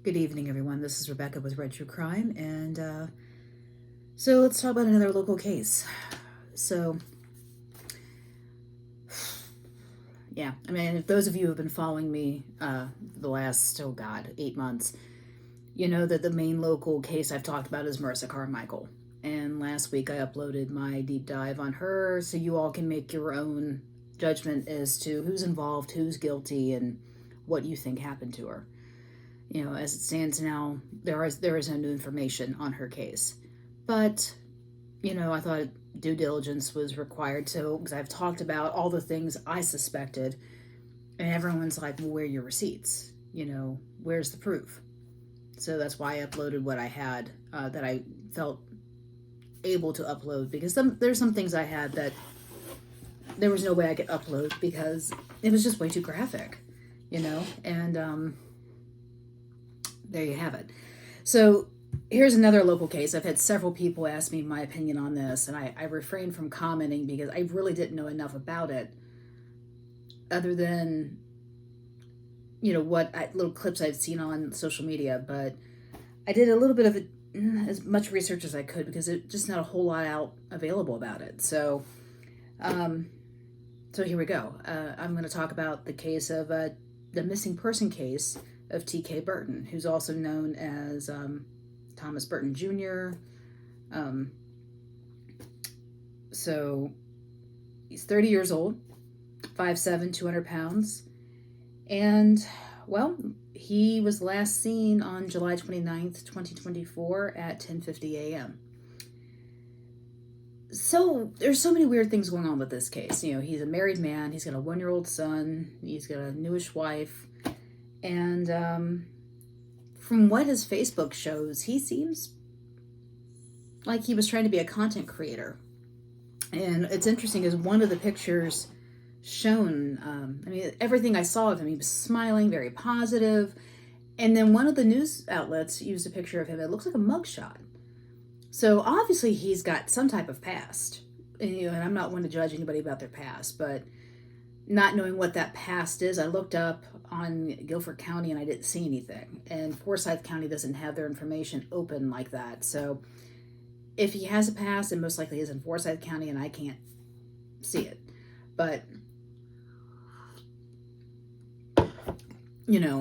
Good evening, everyone. This is Rebecca with Red True Crime, and so let's talk about another local case. So, yeah, I mean, if those of you who have been following me the last, 8 months, you know that the main local case I've talked about is Marissa Carmichael. And last week I uploaded my deep dive on her so you all can make your own judgment as to who's involved, who's guilty, and what you think happened to her. You know, as it stands now, there is no new information on her case. But, I thought due diligence was required, so because I've talked about all the things I suspected, and everyone's like, well, where are your receipts? Where's the proof? So that's why I uploaded what I had that I felt able to upload, because there's some things I had that there was no way I could upload because it was just way too graphic, and there you have it. So here's another local case. I've had several people ask me my opinion on this, and I refrained from commenting because I really didn't know enough about it other than, what little clips I'd seen on social media. But I did a little bit of as much research as I could because there's just not a whole lot out available about it. So here we go. I'm going to talk about the case of the missing person case of T.K. Burton, who's also known as Thomas Burton Jr. So he's 30 years old, 5'7", 200 pounds. And, well, he was last seen on July 29th, 2024 at 10:50 a.m. So there's so many weird things going on with this case. He's a married man. He's got a 1-year-old son. He's got a newish wife. And from what his Facebook shows, he seems like he was trying to be a content creator. And it's interesting is one of the pictures shown, everything I saw of him, he was smiling, very positive. And then one of the news outlets used a picture of him. It looks like a mugshot. So obviously he's got some type of past. And I'm not one to judge anybody about their past, but not knowing what that past is, I looked up on Guilford County and I didn't see anything. And Forsyth County doesn't have their information open like that. So if he has a past, it most likely is in Forsyth County and I can't see it. But,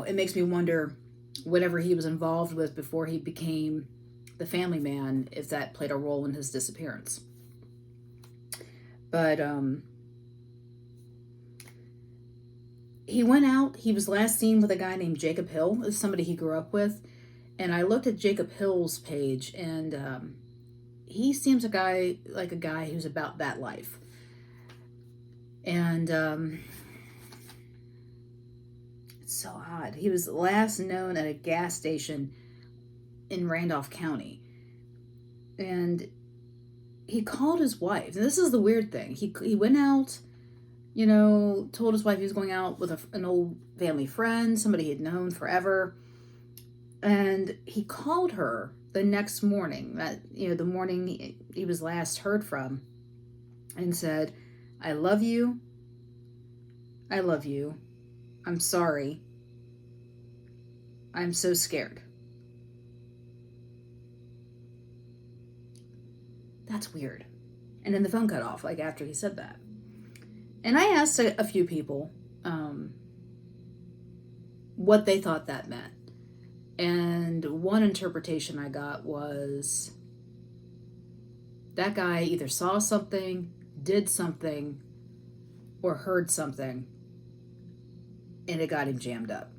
it makes me wonder whatever he was involved with before he became the family man, if that played a role in his disappearance. But, he went out. He was last seen with a guy named Jacob Hill, somebody he grew up with. And I looked at Jacob Hill's page, and he seems like a guy who's about that life. And it's so odd. He was last known at a gas station in Randolph County. And he called his wife. And this is the weird thing. He went out, told his wife he was going out with an old family friend, somebody he'd known forever. And he called her the next morning, the morning he was last heard from, and said, I love you. I love you. I'm sorry. I'm so scared. That's weird. And then the phone cut off, after he said that. And I asked a few people what they thought that meant. And one interpretation I got was that guy either saw something, did something, or heard something, and it got him jammed up.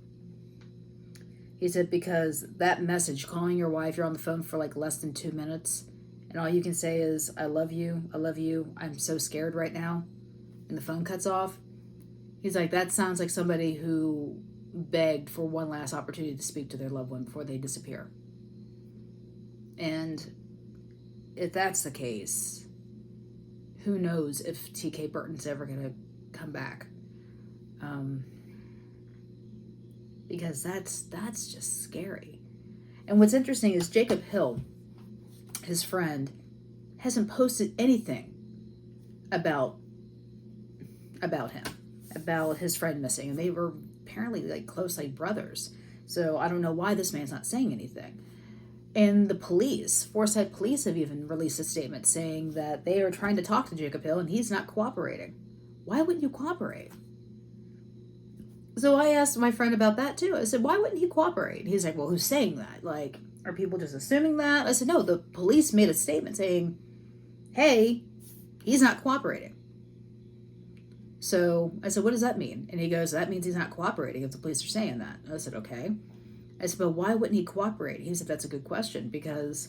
He said because that message, calling your wife, you're on the phone for less than 2 minutes, and all you can say is, I love you, I'm so scared right now, and the phone cuts off. He's like, that sounds like somebody who begged for one last opportunity to speak to their loved one before they disappear. And if that's the case, who knows if T.K. Burton's ever going to come back. Because that's just scary. And what's interesting is Jacob Hill, his friend, hasn't posted anything about him, about his friend missing. And they were apparently close, brothers. So I don't know why this man's not saying anything. And the police, Forsyth police, have even released a statement saying that they are trying to talk to Jacob Hill and he's not cooperating. Why wouldn't you cooperate? So I asked my friend about that too. I said, why wouldn't he cooperate? He's like, well, who's saying that? Like, are people just assuming that? I said, no, the police made a statement saying, hey, he's not cooperating. So I said, what does that mean? And he goes, that means he's not cooperating if the police are saying that. And I said, okay. I said, but why wouldn't he cooperate? He said, that's a good question, because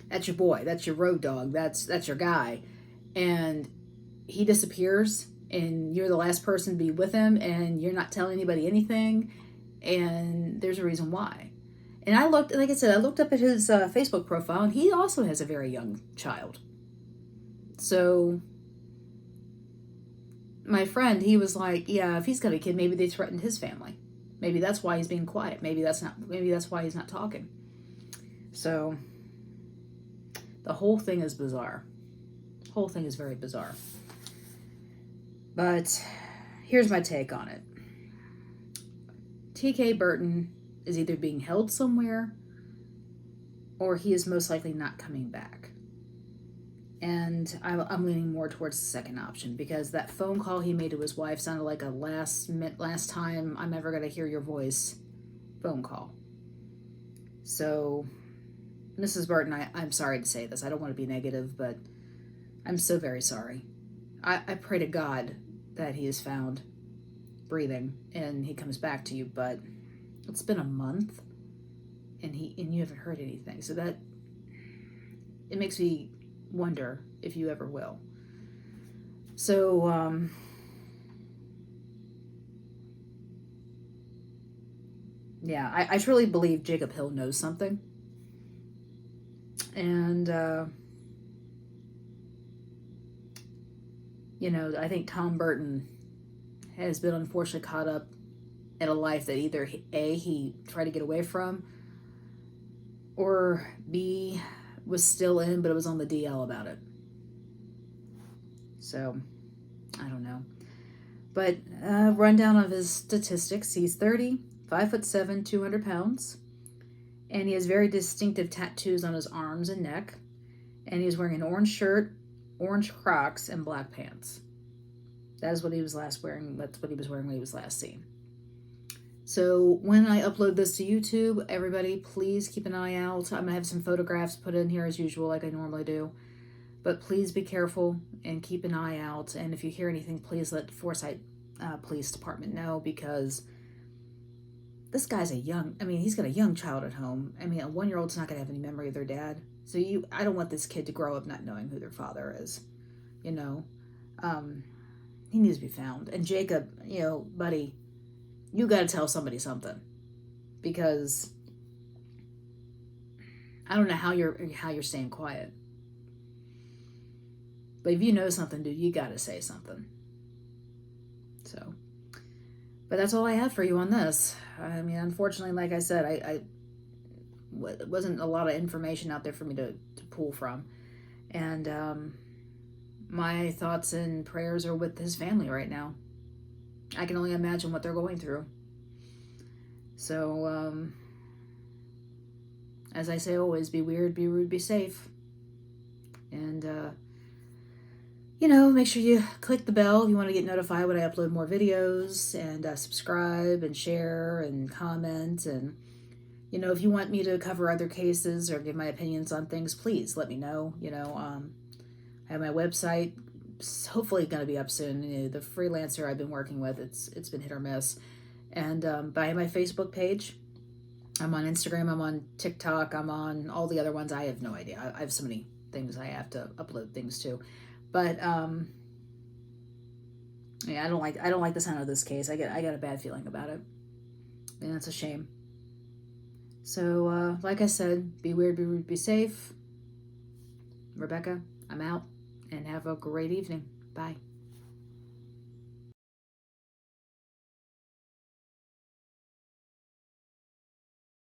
that's your boy, that's your road dog, that's your guy. And he disappears and you're the last person to be with him and you're not telling anybody anything, and there's a reason why. And I looked, like I said, I looked up at his Facebook profile, and he also has a very young child. So my friend, he was like, yeah, if he's got a kid, maybe they threatened his family. Maybe that's why he's being quiet. Maybe that's why he's not talking. So the whole thing is bizarre. The whole thing is very bizarre. But here's my take on it. TK Burton is either being held somewhere or he is most likely not coming back. And I'm leaning more towards the second option, because that phone call he made to his wife sounded like a last time I'm ever going to hear your voice phone call. So, Mrs. Burton, I'm sorry to say this. I don't want to be negative, but I'm so very sorry. I pray to God that he is found breathing and he comes back to you, but it's been a month and you haven't heard anything. So that, it makes me wonder if you ever will. So, yeah, I truly believe Jacob Hill knows something. And, I think Tom Burton has been unfortunately caught up in a life that either A, he tried to get away from, or B, was still in, but it was on the DL about it. So, I don't know. But rundown of his statistics: he's 30, 5'7", 200 pounds, and he has very distinctive tattoos on his arms and neck, and he's wearing an orange shirt, orange Crocs, and black pants. That is what he was last wearing. That's what he was wearing when he was last seen. So when I upload this to YouTube, everybody, please keep an eye out. I'm going to have some photographs put in here as usual, like I normally do. But please be careful and keep an eye out. And if you hear anything, please let Forsyth Police Department know, because this guy's he's got a young child at home. I mean, a 1-year-old's not going to have any memory of their dad. So I don't want this kid to grow up not knowing who their father is. He needs to be found. And Jacob, buddy, you got to tell somebody something, because I don't know how you're staying quiet. But if you know something, dude, you got to say something. So, but that's all I have for you on this. I mean, unfortunately, like I said, it wasn't a lot of information out there for me to pull from. And my thoughts and prayers are with his family right now. I can only imagine what they're going through. So, as I say always, be weird, be rude, be safe. And, make sure you click the bell if you want to get notified when I upload more videos, and subscribe and share and comment. And, if you want me to cover other cases or give my opinions on things, please let me know. I have my website, hopefully going to be up soon. The freelancer I've been working with, it's been hit or miss. And but I have my Facebook page. I'm on Instagram. I'm on TikTok. I'm on all the other ones. I have no idea. I have so many things I have to upload things to. But yeah, I don't like the sound of this case. I got a bad feeling about it, and it's a shame. So like I said, be weird, be rude, be safe. Rebecca, I'm out, and have a great evening. Bye.